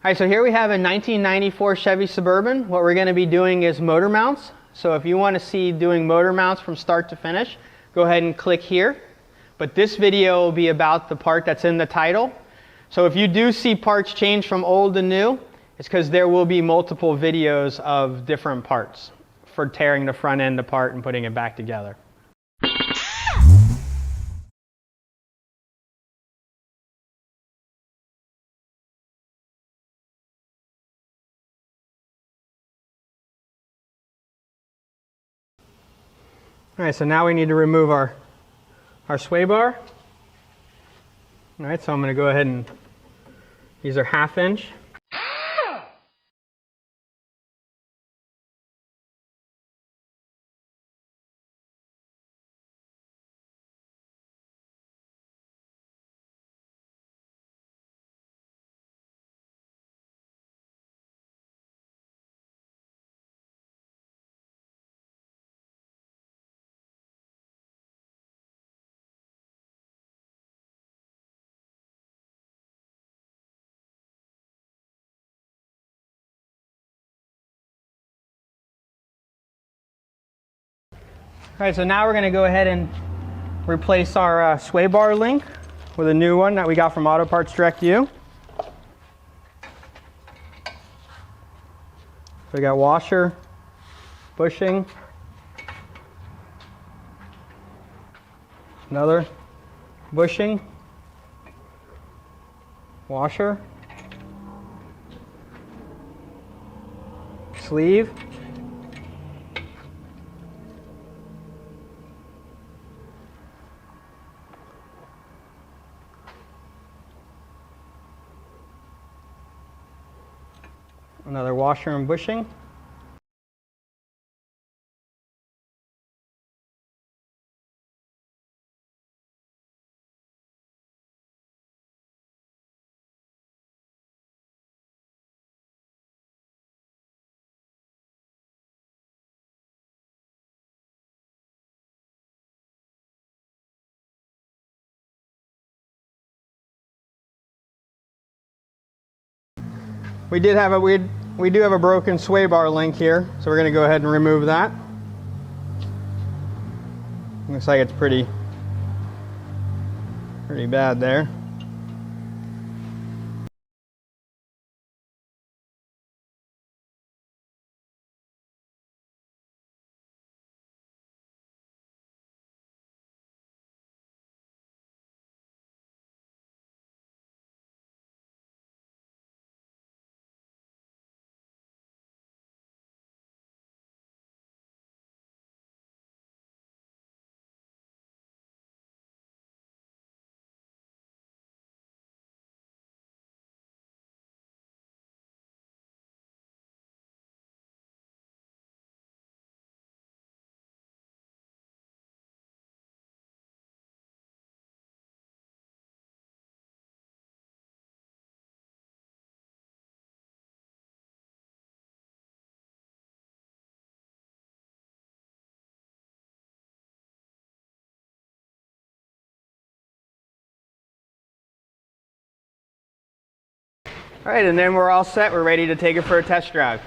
All right, so here we have a 1994 Chevy Suburban. What we're going to be doing is motor mounts. So if you want to see doing motor mounts from start to finish, go ahead and click here. But this video will be about the part that's in the title. So if you do see parts change from old to new, it's because there will be multiple videos of different parts for tearing the front end apart and putting it back together. All right, so now we need to remove our sway bar. All right, so I'm going to go ahead and, these are 1/2 inch. All right, so now we're going to go ahead and replace our sway bar link with a new one that we got from Auto Parts Direct U. So we got washer, bushing, another bushing, washer, sleeve, another washer and bushing. We do have a broken sway bar link here, so we're going to go ahead and remove that. Looks like it's pretty bad there. All right, and then we're all set. We're ready to take it for a test drive.